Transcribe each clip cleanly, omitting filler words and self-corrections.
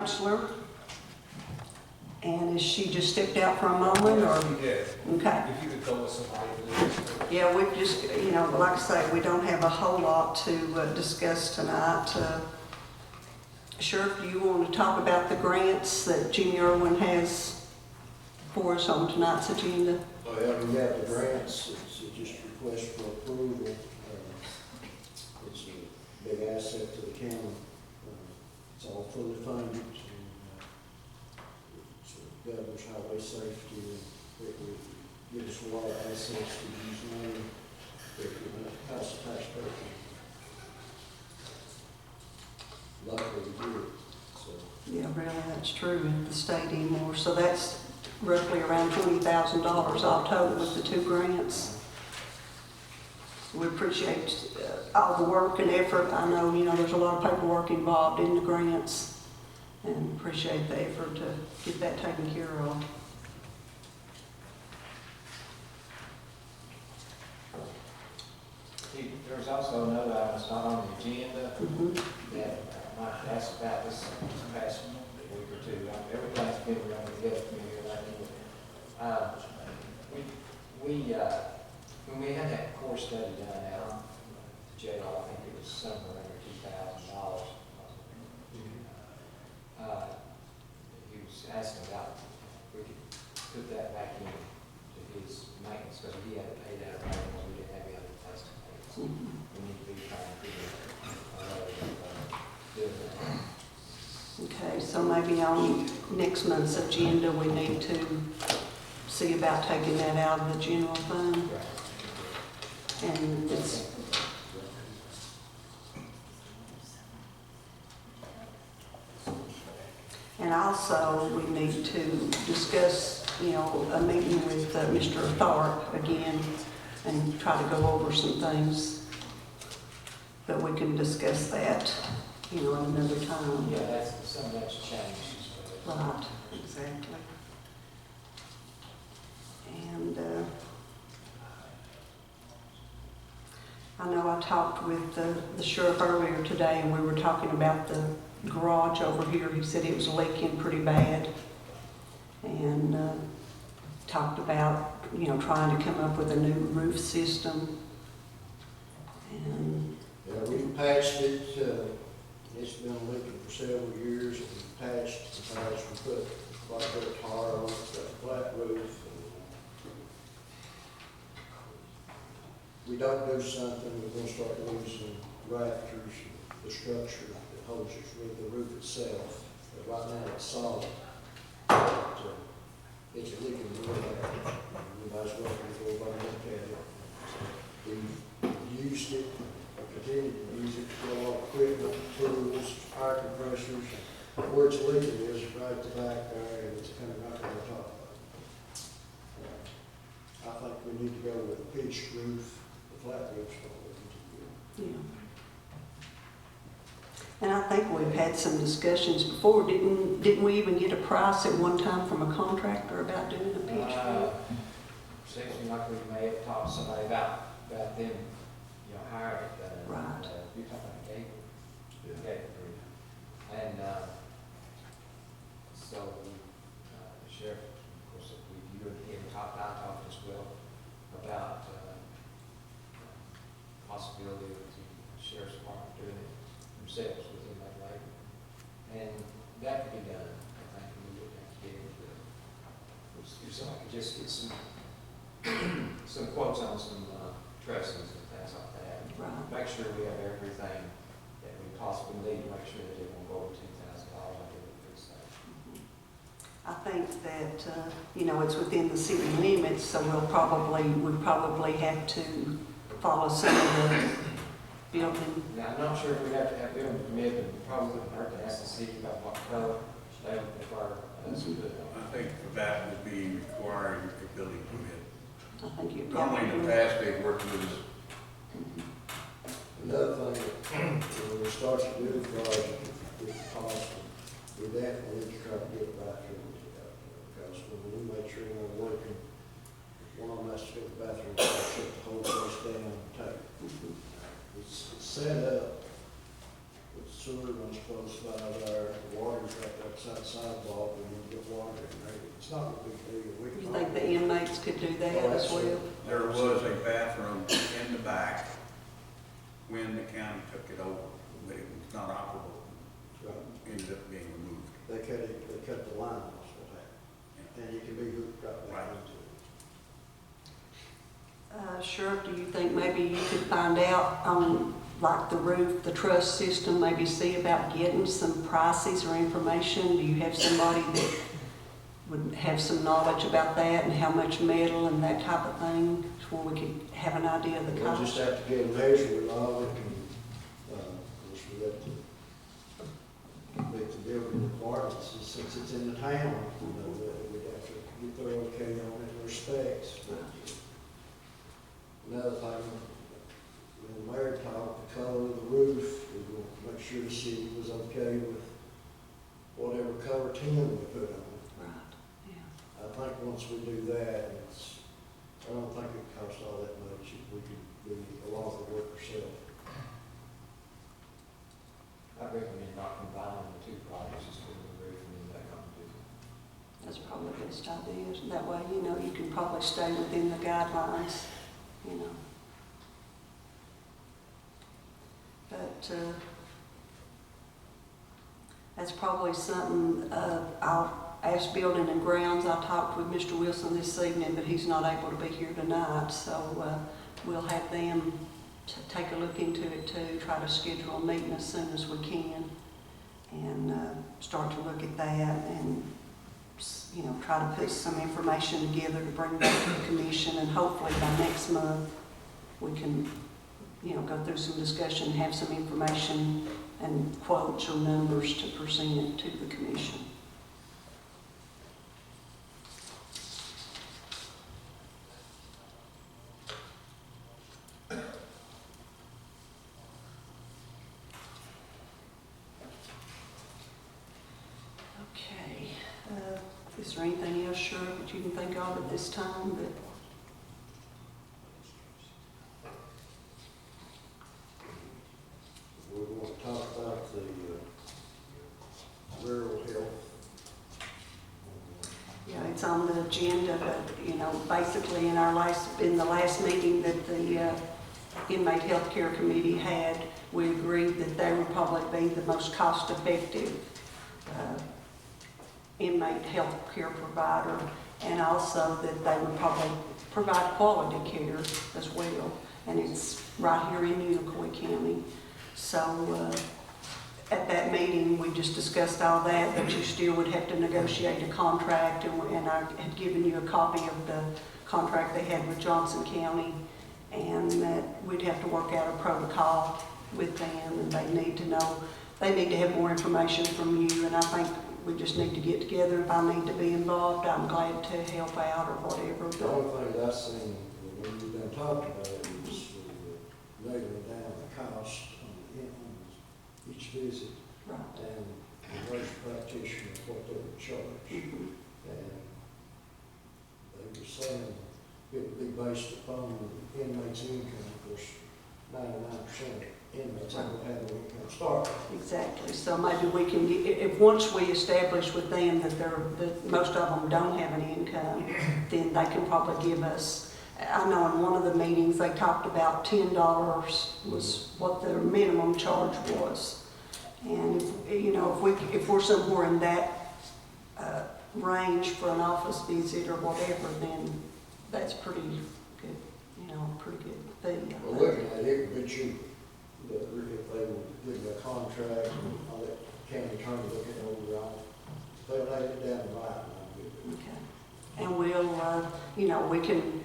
Counselor, and is she just stepped out for a moment, or? She did. Okay. If you could go with somebody for this. Yeah, we've just, like I say, we don't have a whole lot to discuss tonight. Sheriff, do you want to talk about the grants that Jimmy Irwin has for us on tonight's agenda? Well, we have the grants, it's just a request for approval. It's a big asset to the county. It's all fully funded, and it governs highway safety, and it will give us a lot of assets to use money that will not cost the taxpayer. Luckily we do it, so. Yeah, really, that's true in the state anymore. So that's roughly around $20,000 all total with the two grants. We appreciate all the work and effort. I know, there's a lot of paperwork involved in the grants, and appreciate the effort to get that taken care of. There's also another item that's not on the agenda that I might ask about this past week or two. Everything's been running together for me lately. When we had that core study done out of the jail, I think it was somewhere under $2,000. He was asking about if we could put that back into his maintenance, because he had to pay that right when we didn't have any other place to pay it. So we need to be trying to figure out doing that. Okay, so maybe on next month's agenda, we need to see about taking that out of the general fund. And it's, and also we need to discuss, a meeting with Mr. Tharp again and try to go over some things. But we can discuss that, another time. Yeah, some of that's changed. Right, exactly. And I know I talked with the sheriff earlier today, and we were talking about the garage over here. He said it was leaking pretty bad, and talked about, trying to come up with a new roof system. And Yeah, we've patched it, it's been leaking for several years, and we've patched the patch, we put quite a bit of tar on it, it's got a flat roof. We don't do something, we're gonna start losing rafters, the structure that holds us with the roof itself. But right now it's solid, but it's leaking really bad. We might as well go over and look at it. We've used it, continue to use it for a lot of equipment, tools, air compressors. Where it's leaking is right at the back there, and it's coming right on the top of it. I think we need to go with a pitched roof. Flat roof's not looking too good. yeah. And I think we've had some discussions before. Didn't we even get a price at one time from a contractor about doing a pitch roof? Seems like we may have talked to somebody about them, hiring it. Right. You're talking about Gable? Yeah. Gable Group. And so the sheriff, of course, you and him talked as well about possibility of the sheriff's department doing it themselves within that labor. And that could be done. I think we would have to be able to do something. I could just get some quotes on some trusses and things like that. Right. Make sure we have everything that we possibly need to make sure that it won't go over $10,000 like it would fix that. I think that, it's within the city limits, so we'd probably have to follow some of the building. Now, I'm not sure if we have to have building permit, but we probably wouldn't hurt to ask the city about what color they would prefer us to put it on. I think for that would be requiring a building permit. I think you'd Normally in the past, they've worked with us. Another thing, when we start to do the project, if possible, we definitely need to try to get a bathroom out there, because when we make sure we're working, one of them has to go to the bathroom, shut the whole place down tight. It's set up the sewer runs close by there, the water's right outside the sidewalk, and you get water in there. It's not a big deal. We can You think the inmates could do that Oh, as well? There was a bathroom in the back when the county took it over, but it was not operable, Right. ended up being removed. They cut the line off, so that, and you can be hooked right back into it. Sheriff, do you think maybe you could find out on, like, the roof, the truss system, maybe see about getting some prices or information? Do you have somebody that would have some knowledge about that and how much metal and that type of thing, where we could have an idea of the We'll just cost? have to get a measurement of it, and, of course, we have to meet the building requirements, and since it's in the town, you know, that we'd have to get their okay on it, their specs, but another thing, when the mayor talked, the color of the roof, we will make sure the city was okay with whatever color tin we put on it. Right, yeah. I think once we do that, I don't think it costs all that much, if we could do a lot of the work ourselves. I recommend not combining the two projects, just doing the roof and then that competition. That's probably the best idea. That way, you know, you can probably stay within the guidelines, you know. But that's probably something, I'll ask Building and Grounds. I talked with Mr. Wilson this evening, but he's not able to be here tonight, so we'll have them take a look into it too, try to schedule a meeting as soon as we can, and start to look at that, and you know, try to put some information together to bring back to the commission, and hopefully by next month we can, you know, go through some discussion, have some information and quotes or numbers to present to the commission. Okay, is there anything else, Shirley, that you can think of at this time that? We want to talk about the rural health. Yeah, it's on the agenda, but, you know, basically in the last meeting that the Inmate Healthcare Committee had, we agreed that they would probably be the most cost-effective inmate health care provider, and also that they would probably provide quality care as well. And it's right here in Unicoi County. So at that meeting, we just discussed all that, but you still would have to negotiate a contract, and I had given you a copy of the contract they had with Johnson County, and that we'd have to work out a protocol with them, and they need to have more information from you, and I think we just need to get together. If I need to be involved, I'm glad to help out or whatever. The only thing I seen when we've been talking about it is nailing down the cost on each visit, Right. and the nurse practitioner, what they would charge. Mhm. And they were saying it would be based upon the inmate's income. Of course, 99% of inmates don't have no income start. Exactly. So maybe we can, if once we establish with them that most of them don't have any income, then they can probably give us. I know in one of the meetings they talked about $10 was what their minimum charge was, and if we're somewhere in that range for an office visit or whatever, then that's pretty good. Pretty good fee. Well, looking at it, it would be cheaper. If they would give you a contract, and all that county attorney look it over on, if they laid it down the line, I'd be Okay. And we'll, we can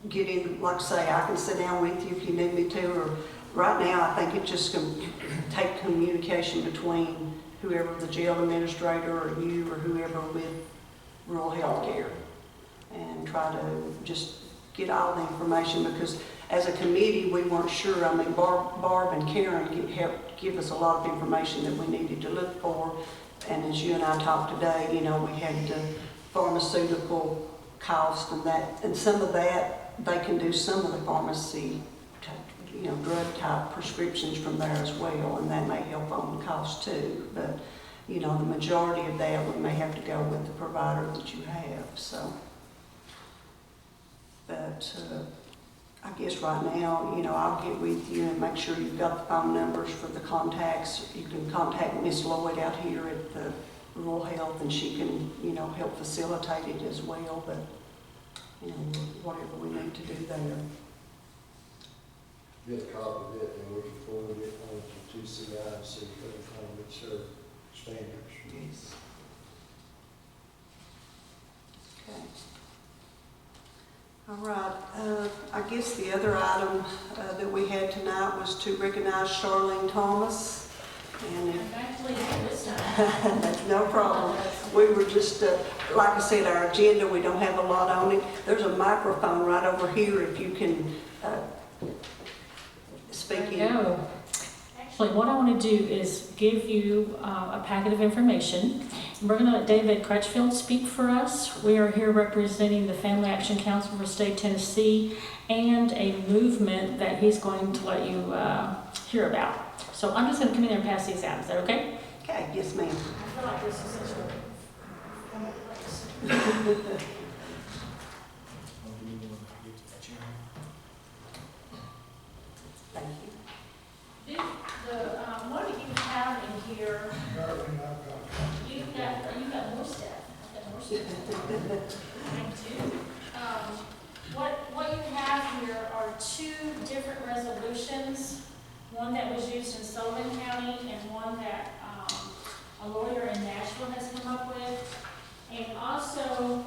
get in, like I say, I can sit down with you if you need me to, or right now I think it's just going to take communication between whoever, the jail administrator or you or whoever with rural health care, and try to just get all the information, because as a committee we weren't sure. I mean, Barb and Karen helped give us a lot of information that we needed to look for, and as you and I talked today, we had pharmaceutical cost and that, and some of that they can do some of the pharmacy, drug type prescriptions from there as well, and that may help on the cost too. But, the majority of that, we may have to go with the provider that you have, so. But, I guess right now, I'll get with you and make sure you've got the phone numbers for the contacts. You can contact Miss Lloyd out here at the Rural Health, and she can, help facilitate it as well, but, whatever we need to do there. Get a copy of it, and we can forward it on to TCI and see if they can meet their standards. Yes. Okay. All right, I guess the other item that we had tonight was to recognize Charlene Thomas. And Actually, this time. that's no problem. We were just, like I said, our agenda, we don't have a lot on it. There's a microphone right over here if you can speak in. No. Actually, what I want to do is give you a packet of information. We're going to let David Crutchfield speak for us. We are here representing the Family Action Council for State of Tennessee and a movement that he's going to let you hear about. So I'm just going to come in there and pass these out. Is that okay? Okay, yes, ma'am. I feel like this is such a Thank you. what do you have in here? You've got more stuff. I've got more stuff. I do. What you have here are two different resolutions. One that was used in Sullivan County and one that a lawyer in Nashville has come up with. And also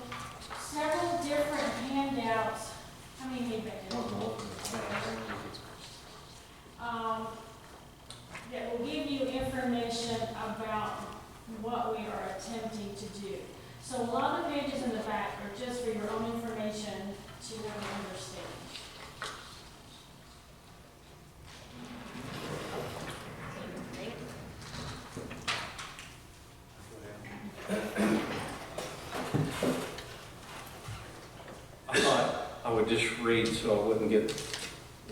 several different handouts. How many need that? That will give you information about what we are attempting to do. So a lot of the pages in the back are just for your own information to understand. I thought I would just read so I wouldn't get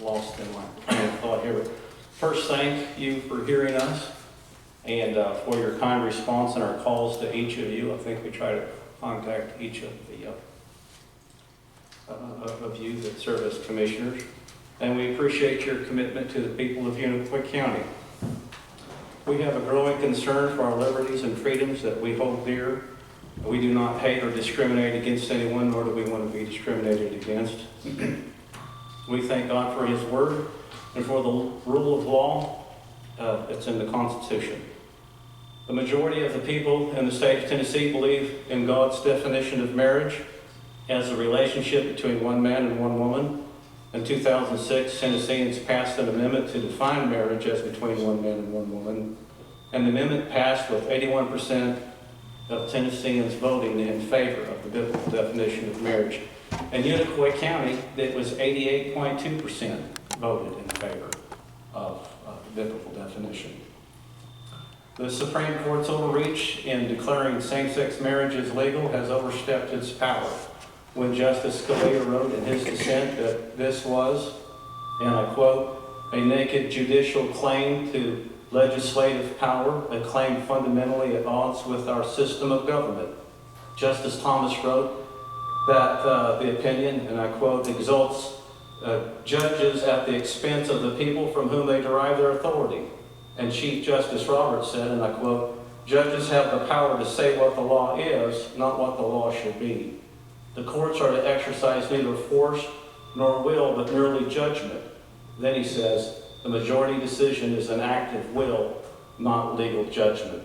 lost in my train of thought here. But first, thank you for hearing us and for your kind response and our calls to each of you. I think we try to contact each of you that serve as commissioners. And we appreciate your commitment to the people of Unicoi County. We have a growing concern for our liberties and freedoms that we hold dear. We do not hate or discriminate against anyone, nor do we want to be discriminated against. We thank God for His Word and for the rule of law that's in the Constitution. The majority of the people in the state of Tennessee believe in God's definition of marriage as a relationship between one man and one woman. In 2006, Tennesseans passed an amendment to define marriage as between one man and one woman. And the amendment passed with 81% of Tennesseans voting in favor of the biblical definition of marriage. In Unicoi County, it was 88.2% voted in favor of the biblical definition. The Supreme Court's overreach in declaring same-sex marriage as legal has overstepped its power. When Justice Scalia wrote in his dissent that this was, and I quote, a naked judicial claim to legislative power, a claim fundamentally at odds with our system of government. Justice Thomas wrote that the opinion, and I quote, exalts judges at the expense of the people from whom they derive their authority. And Chief Justice Roberts said, and I quote, judges have the power to say what the law is, not what the law should be. The courts are to exercise neither force nor will, but merely judgment. Then he says, the majority decision is an act of will, not legal judgment.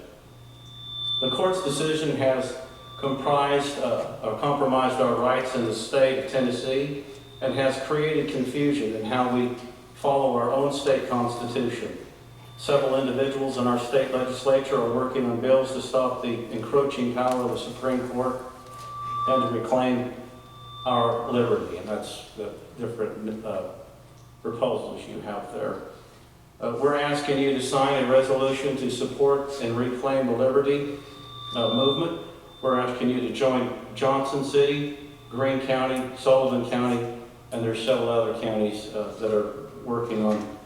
The court's decision has compromised our rights in the state of Tennessee and has created confusion in how we follow our own state constitution. Several individuals in our state legislature are working on bills to stop the encroaching power of the Supreme Court and to reclaim our liberty, and that's the different proposals you have there. We're asking you to sign a resolution to support and reclaim the liberty movement. We're asking you to join Johnson City, Greene County, Sullivan County, and there's several other counties that are working on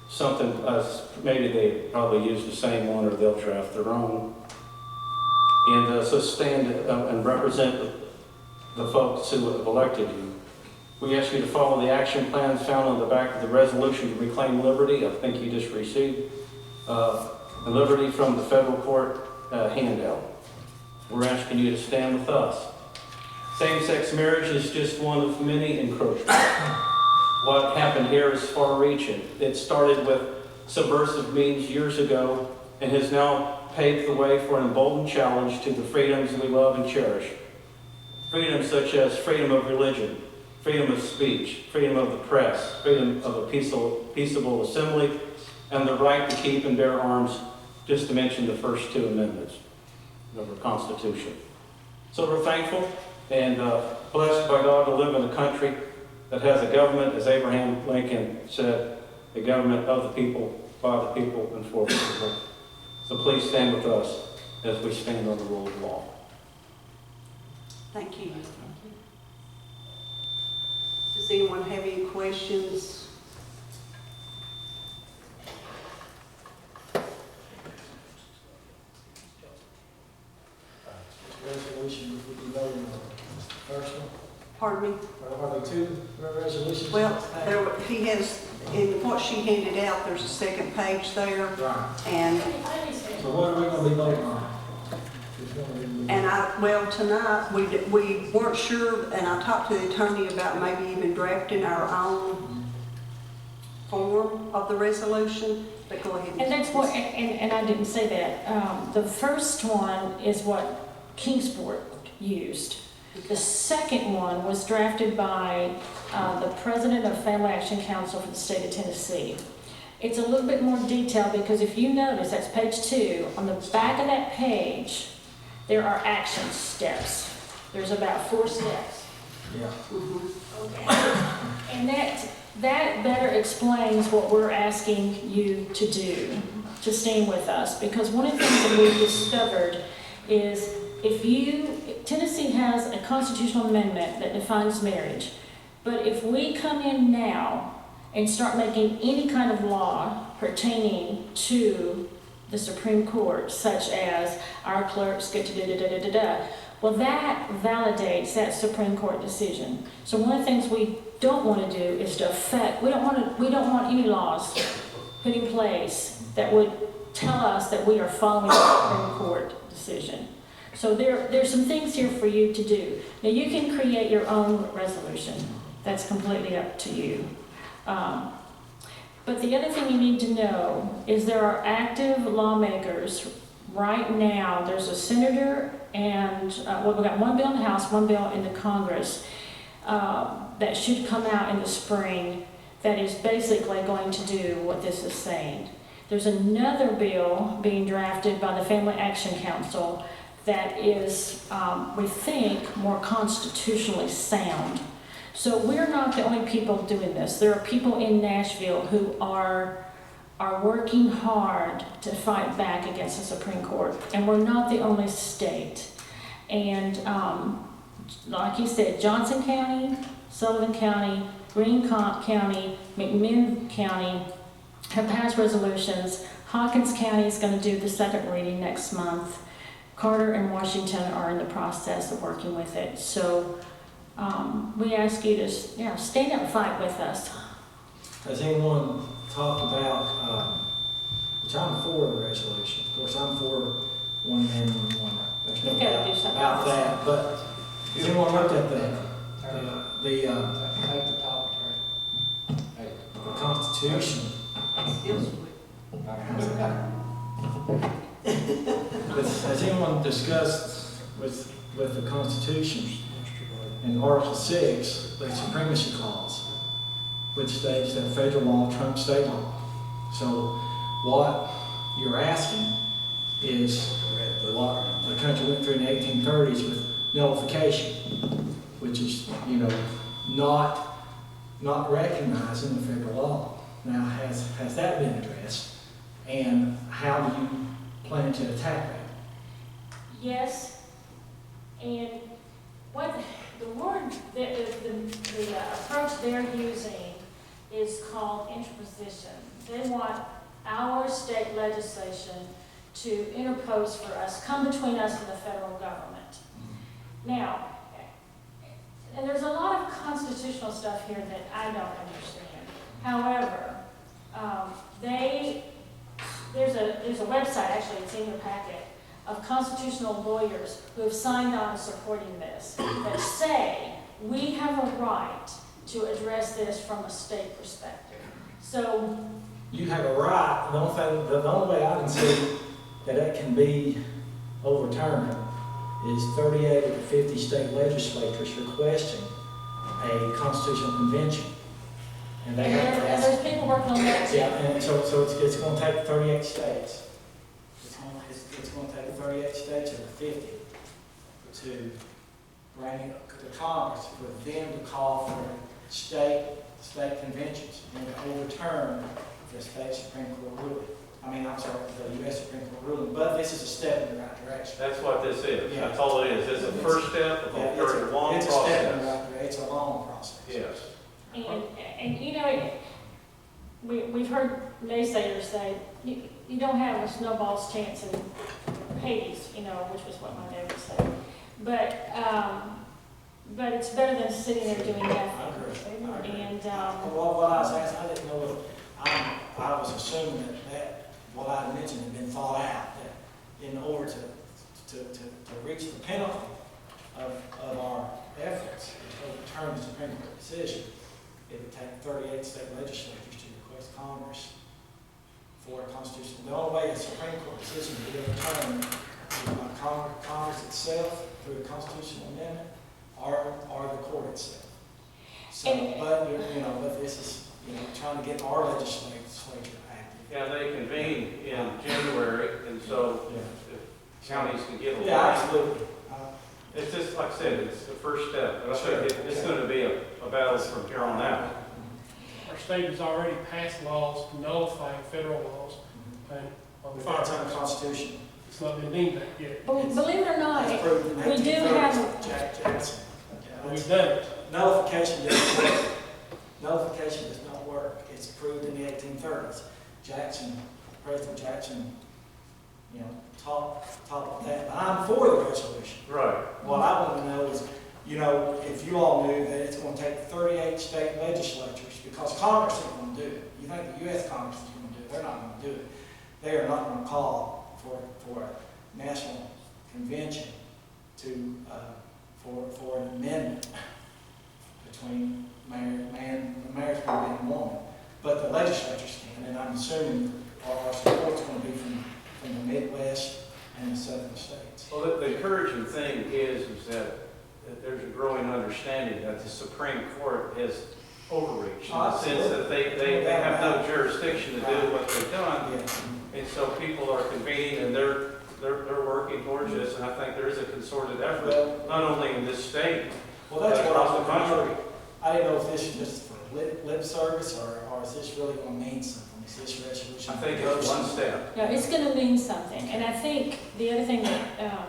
something, maybe they probably use the same one or they'll draft their own. And so stand and represent the folks who have elected you. We ask you to follow the action plans found on the back of the resolution to reclaim liberty. I think you just received liberty from the federal court handout. We're asking you to stand with us. Same-sex marriage is just one of many encroachments. What happened here is far-reaching. It started with subversive means years ago and has now paved the way for an emboldened challenge to the freedoms we love and cherish. Freedoms such as freedom of religion, freedom of speech, freedom of the press, freedom of a peaceable assembly, and the right to keep and bear arms, just to mention the first two amendments of our Constitution. So we're thankful and blessed by God to live in a country that has a government, as Abraham Lincoln said, a government of the people, by the people, and for the people. So please stand with us as we stand on the rule of law. Thank you. Does anyone have any questions? Resolution, would you vote on the first one? Pardon me? Are there two resolutions? Well, he has, in what she handed out, there's a second page there, Right. and So what are we gonna be voting on? Who's gonna be- tonight, we weren't sure, and I talked to the attorney about maybe even drafting our own form of the resolution, but go ahead. And that's what, and I didn't say that. The first one is what Kingsport used. The second one was drafted by the president of Family Action Council for the state of Tennessee. It's a little bit more detailed because if you notice, that's page 2. On the back of that page, there are action steps. There's about 4 steps. Yeah. And that better explains what we're asking you to do, to stand with us. Because one of the things that we've discovered is Tennessee has a constitutional amendment that defines marriage. But if we come in now and start making any kind of law pertaining to the Supreme Court, such as our clerks get to da-da-da-da-da-da, well, that validates that Supreme Court decision. So one of the things we don't want to do is to affect, we don't want any laws put in place that would tell us that we are following the Supreme Court decision. So there's some things here for you to do. Now, you can create your own resolution. That's completely up to you. But the other thing you need to know is there are active lawmakers right now. There's a senator and, we've got one bill in the House, one bill in the Congress that should come out in the spring that is basically going to do what this is saying. There's another bill being drafted by the Family Action Council that is, we think, more constitutionally sound. So we're not the only people doing this. There are people in Nashville who are working hard to fight back against the Supreme Court. And we're not the only state. And like you said, Johnson County, Sullivan County, Greene County, McMinn County have passed resolutions. Hawkins County is going to do the second reading next month. Carter and Washington are in the process of working with it. So we ask you to stand up and fight with us. Has anyone talked about, which I'm for the resolution, of course, I'm for one man, one woman. There's no You've got to doubt do something about else. that, but has anyone looked at the Take the top, hey. Constitution? Has anyone discussed with the Constitution in Article 6, the Supremacy Clause, which states that federal law trumps state law? So what you're asking is what the country went through in the 1830s with nullification, which is, not recognizing the federal law. Now, has that been addressed? And how do you plan to attack that? Yes, and what the word, the approach they're using is called interposition. They want our state legislation to interpose for us, come between us and the federal government. There's a lot of constitutional stuff here that I don't understand. However, there's a website, actually, it's in your packet, of constitutional lawyers who have signed on to supporting this, that say we have a right to address this from a state perspective. So, You have a right. The only way I can see that it can be overturned is 38 of the 50 state legislatures requesting a constitutional convention. And they have to and ask. there's people working on that too. Yeah, and so it's going to take 38 states. It's going to take 38 states of the 50 to bring it to Congress for them to call for state conventions and to overturn the state Supreme Court ruling. The U.S. Supreme Court ruling. But this is a step in the right direction. That's what this is. Yeah. That's all it is. It's a first step of a very long It's a step in the process. right direction. It's a long process. Yes. And you know, we've heard naysayers say, you don't have a snowball's chance in Hades, which was what my dad would say. But it's better than sitting there doing nothing. I agree. And, What I was asking, I didn't know if, I was assuming that what I mentioned had been thought out, that in order to reach the pinnacle of our efforts to overturn the Supreme Court decision, it would take 38 state legislatures to request Congress for a constitutional. The only way a Supreme Court decision would be overturned is by Congress itself through a constitutional amendment or the court itself. So, but this is, trying to get our legislature active. Yeah, they convene in January, and so if counties can get along. Yeah, absolutely. It's just, like I said, it's the first step. But I think it's going to be a battle from here on out. Our state has already passed laws nullifying federal laws and on the It's firearms. unconstitutional. It's not been deemed that yet. believe it or not, That's proved in we do 1830s, have, Jack Jackson. We've done it. Nullification doesn't work. Nullification does not work. It's proved in the 1830s. President Jackson, top of that. But I'm for the resolution. Right. What I want to know is, if you all knew that it's going to take 38 state legislatures, because Congress isn't going to do it. You think the U.S. Congress is going to do it? They're not going to do it. They are not going to call for a national convention for an amendment between mayor's going to be one, but the legislatures can, and I'm assuming our support's going to be from the Midwest and the southern states. Well, the encouraging thing is that there's a growing understanding that the Supreme Court has overreached in the sense that they have no jurisdiction to do what they've done. Yeah. And so people are convening and they're working towards this, and I think there is a concerted effort, not only in this state, Well, but that's what across I the country. I didn't know if this is just for lip service, or is this really going to mean something? Is this resolution? I think it's one step. no, it's going to mean something. And I think the other thing that,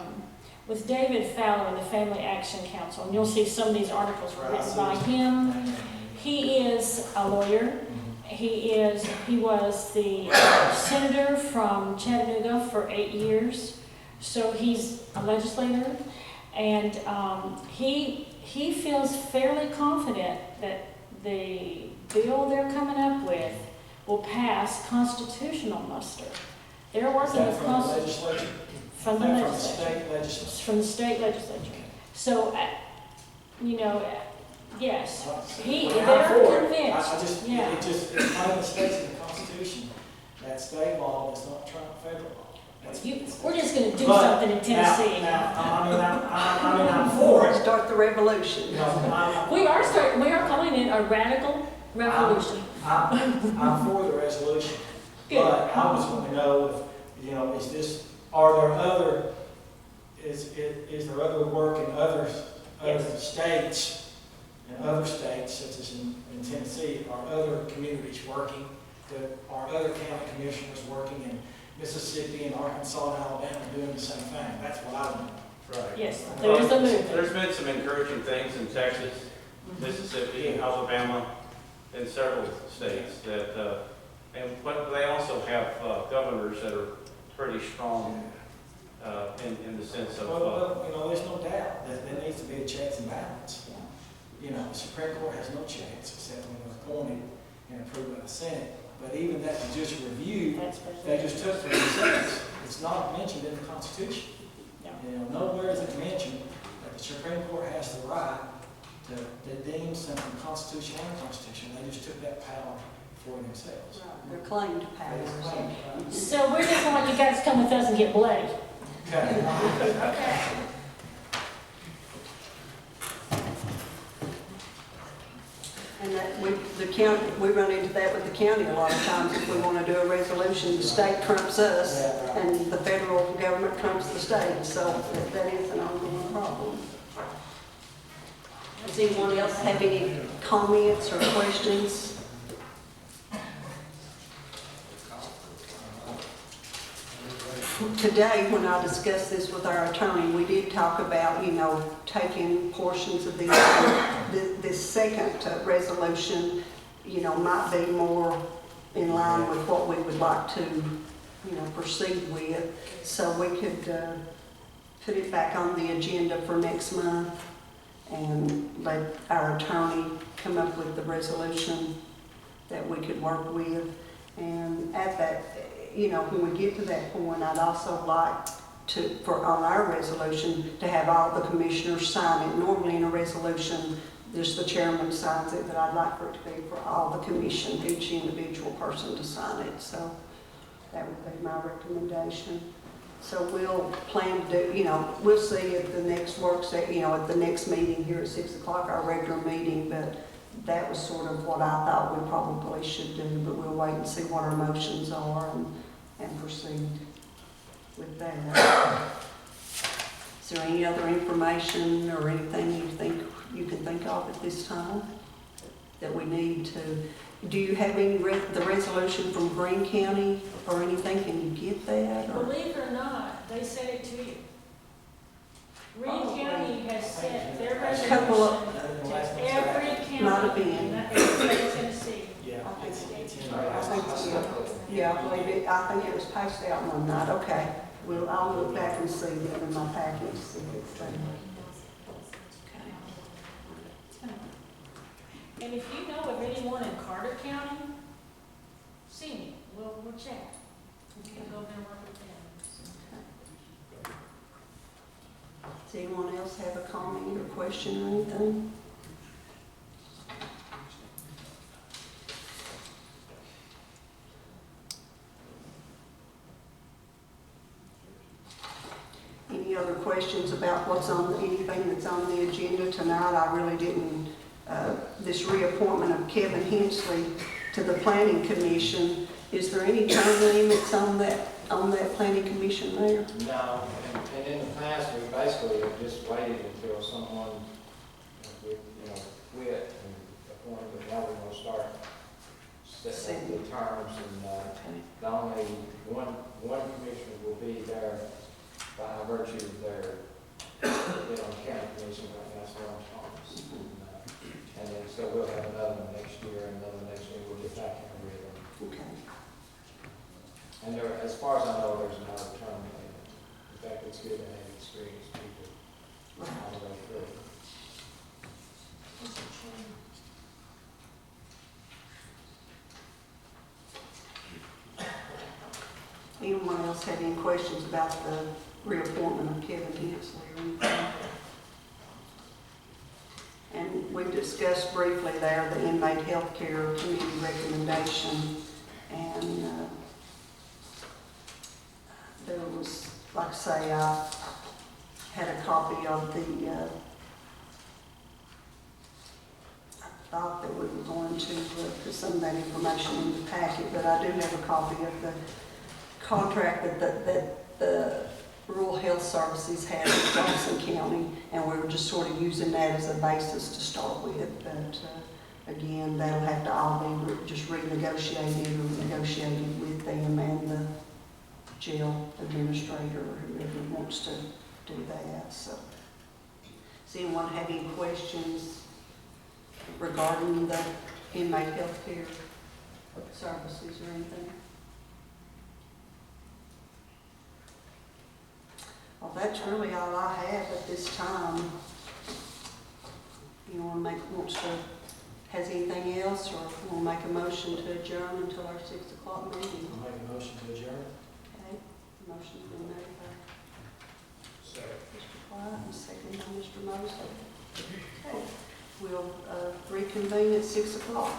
with David Fowler and the Family Action Council, and you'll see some of these articles were written by him. He is a lawyer. He was the senator from Chattanooga for 8 years. So he's a legislator. And he feels fairly confident that the bill they're coming up with will pass constitutional muster. They're working with From the legislature? from the From the legislature. state legislature? From the state legislature. So, yes, I'm they're for it. convinced. Yeah. It's plain states in the Constitution that state law does not trump federal law. We're just going to do But something in Tennessee. I'm for it. Start the revolution. I'm We are calling it a radical revolution. for the resolution. Good. But I was going to know if, is there other work in other states, such as in Tennessee, are other communities working, are other county commissioners working in Mississippi and Arkansas and Alabama doing the same thing? That's what I want to know. Right. Yes, there is a movement. There's been some encouraging things in Texas, Mississippi, Alabama, in several states that, but they also have governors that are pretty strong in the sense of. Well, you know, there's no doubt that there needs to be a checks and balance. You know, the Supreme Court has no checks except when it was appointed and approved by the Senate. But even that judicial review, they just took for themselves. It's not mentioned in the Constitution. You know, nowhere is it mentioned that the Supreme Court has the right to deem something constitutional or unconstitutional. They just took that power for themselves. Their claimed powers. So we're just gonna let you guys come with us and get bloody. Okay. And that the county, we run into that with the county a lot of times. If we want to do a resolution, the state trumps us and the federal government trumps the state. So that is an ongoing problem. Does anyone else have any comments or questions? Today, when I discussed this with our attorney, we did talk about, you know, taking portions of this second resolution, you know, might be more in line with what we would like to, you know, proceed with. So we could put it back on the agenda for next month and let our attorney come up with the resolution that we could work with. And at that, you know, when we get to that point, I'd also like to, on our resolution, to have all the commissioners sign it. Normally in a resolution, just the chairman signs it, but I'd like for it to be for all the commission, each individual person to sign it. So that would be my recommendation. So we'll plan to do, you know, we'll see at the next work session, you know, at the next meeting here at 6 o'clock, our regular meeting, but that was sort of what I thought we probably should do, but we'll wait and see what our motions are and proceed with that. Is there any other information or anything you can think of at this time that we need to? Do you have any the resolution from Greene County or anything? Can you get that? Or? Believe it or not, they sent it to you. Greene County has sent their resolution to every county. Might have been. in Tennessee. Yeah, I believe it. I think it was passed out one night. Okay. Well, I'll look back and see it in my package. See if it's there. And if you know of anyone in Carter County, see me. We'll chat. We can go there and work with them. Does anyone else have a comment or question or anything? Any other questions about anything that's on the agenda tonight? I really didn't. This reappointment of Kevin Hensley to the Planning Commission. Is there any term limits on that Planning Commission there? No, and in the past, we basically have just waited until someone, quit and appointed, but now we're going to start setting the terms, and not only one commissioner will be there by virtue of their, county commission right now, so Thomas. And then, so we'll have another one next year, and another next year, we'll get back in a rhythm. Okay. And there, as far as I know, there's no term limit. In fact, it's good to have experienced people all the way through. Anyone else have any questions about the reappointment of Kevin Hensley or anything? And we discussed briefly there the inmate health care committee recommendation, and there was, like I say, I had a copy of the, I thought that we were going to put some of that information in the packet, but I do have a copy of the contract that the Rural Health Services had in Johnson County, and we were just sort of using that as a basis to start with. But again, that'll have to all be just renegotiated or negotiated with them and the jail administrator or whoever wants to do that. So, does anyone have any questions regarding the inmate healthcare services or anything. Well, that's really all I have at this time. You wants to, has anything else, or we'll make a motion to adjourn until our 6 o'clock meeting? I'll make a motion to adjourn. Okay, motion's been made by Mr. White and seconded by Mr. Mosley. Okay, we'll reconvene at 6 o'clock.